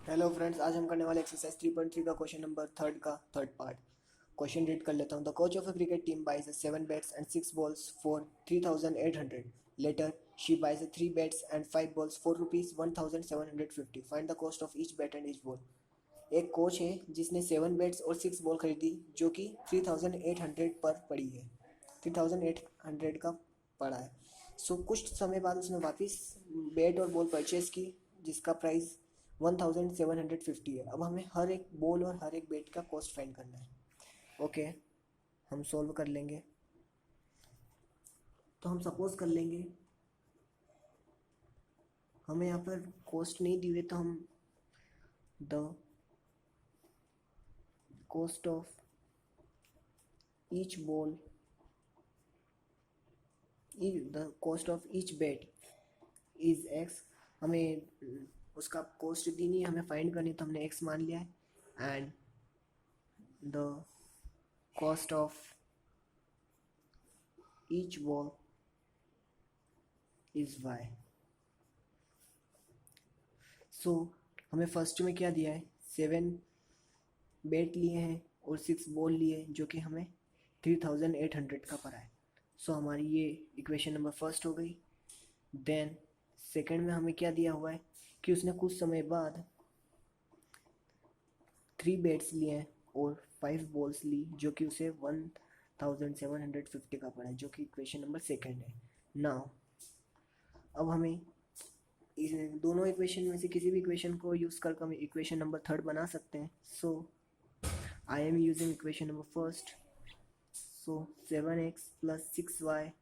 Hello friends, आज हम करने वाले एक्सरसाइज 3.3 का क्वेश्चन नंबर थर्ड का थर्ड पार्ट। क्वेश्चन रीड कर लेता हूँ। The coach of a cricket team buys 7 bats and 6 balls for 3,800. Later she buys 3 bats and 5 balls for rupees 1,750. Find the cost of each bat and each ball. एक coach है जिसने 7 bats और 6 ball खरीदी जो कि 3,800 पर पड़ी है, 3,800 का पड़ा है। सो कुछ समय बाद उसने वापस बैट और बॉल परचेज की जिसका प्राइस 1,750 है। अब हमें हर एक बॉल और हर एक बैट का कॉस्ट फाइंड करना है। ओके, हम सॉल्व कर लेंगे। तो हम सपोज कर लेंगे हमें यहाँ पर कॉस्ट नहीं दी हुई, तो हम the cost of each ball the cost of each bat is x. हमें उसका कॉस्ट दी नहीं, हमें फाइंड करनी, तो हमने एक्स मान लिया है। And the cost of each ball is y. So हमें फर्स्ट में क्या दिया है, 7 बैट लिए हैं और 6 बॉल लिए जो कि हमें 3,800 का पड़ा है। सो हमारी ये इक्वेशन नंबर फर्स्ट हो गई। देन सेकंड में हमें क्या दिया हुआ है कि उसने कुछ समय बाद 3 बैट्स लिए हैं और 5 बॉल्स ली जो कि उसे 1,750 का पड़ा है, जो कि इक्वेशन नंबर सेकंड है। नाउ अब हमें इस दोनों इक्वेशन में से किसी भी इक्वेशन को यूज़ करके हम इक्वेशन नंबर थर्ड बना सकते हैं। So I am using equation number first. So 7x plus 6y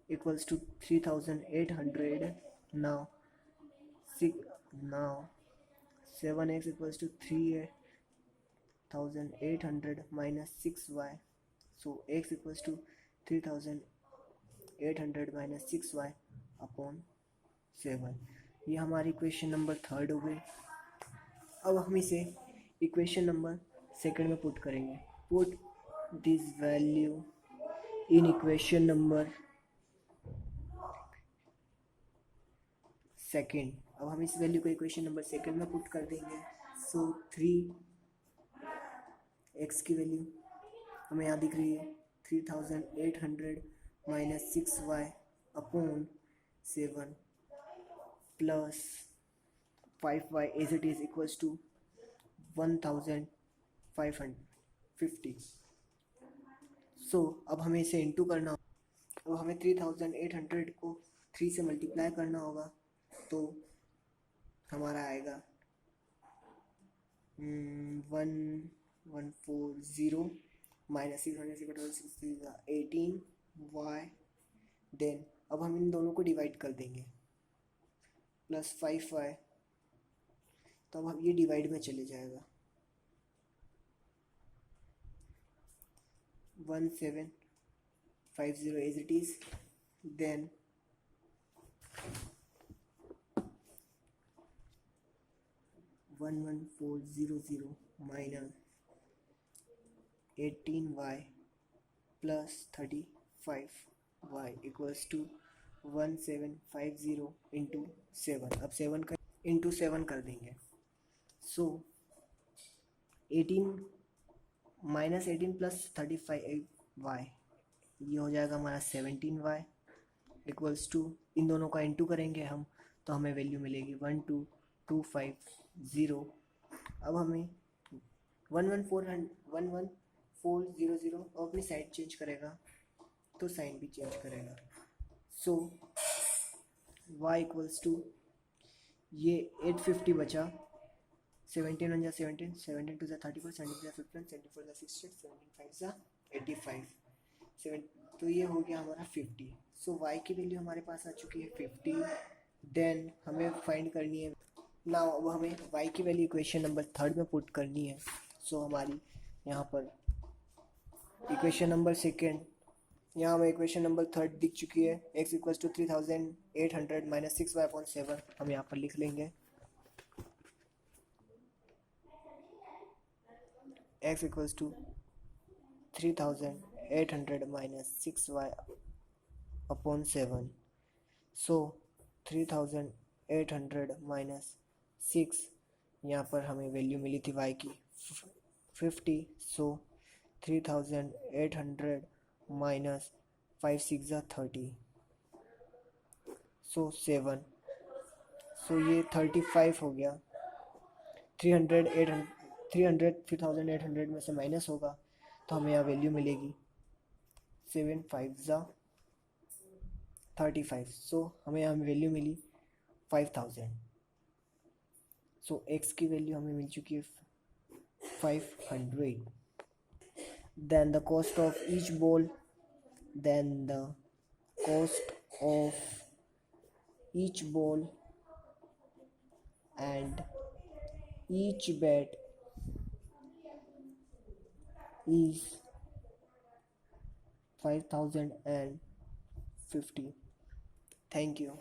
equals to 3,800. Now 7x equals to 3,800 minus 6y. So x equals to 3,800 minus 6y upon 7। ये हमारी equation number third हो गई। अब हम इसे इक्वेशन नंबर सेकंड में put करेंगे। Put this value in equation number second. अब हम इस वैल्यू को इक्वेशन नंबर सेकंड में पुट कर देंगे। सो 3x की वैल्यू हमें यहाँ दिख रही है 3,800 minus 6y upon 7 plus 5y as it is equals to 1,550। So अब हमें इसे इंटू करना होगा। अब हमें 3,800 को 3 से मल्टीप्लाई करना होगा, तो हमारा आएगा 1,140 माइनस 600 18y। देन अब हम इन दोनों को डिवाइड कर देंगे, प्लस 5y। तो अब हम ये डिवाइड में चले जाएगा, 1,750 as it is. Then 1,140 minus 18y plus 35y equals to 1,750 into 7। अब 7 का इंटू 7 कर देंगे। सो 18 माइनस 18 प्लस 35y, ये हो जाएगा हमारा 17y इक्वल्स टू, इन दोनों का इंटू करेंगे हम तो हमें वैल्यू मिलेगी 12,250। अब हमें 11400 अपनी साइड चेंज करेगा तो साइन भी चेंज करेगा। सो y इक्वल्स टू, ये 850 बचा, 17 1 17, 17 2 34, 17 15, 74 60, 17 5 85, 7, तो ये हो गया हमारा 50। सो y की वैल्यू हमारे पास आ चुकी है 50। देन हमें फाइंड करनी है नाउ, अब हमें y की वैल्यू इक्वेशन नंबर थर्ड में पुट करनी है। सो हमारी यहाँ पर इक्वेशन नंबर सेकेंड, यहाँ हमें इक्वेशन नंबर थर्ड दिख चुकी है। x equals to 3,800 minus 6y upon 7 हम यहाँ पर लिख लेंगे। x equals to 3,800 minus 6y upon 7। So 3,800 minus 6 यहाँ पर हमें वैल्यू मिली थी y की 50, सो 3800 माइनस 5 6 30, सो 7, सो ये 35 हो गया। 3800 में से माइनस होगा तो हमें यहाँ वैल्यू मिलेगी 7 5 35, सो हमें यहाँ वैल्यू मिली 5000। सो x की वैल्यू हमें मिल चुकी है 500। then the cost of each ball then the cost of each ball and each bet is 5050. Thank you.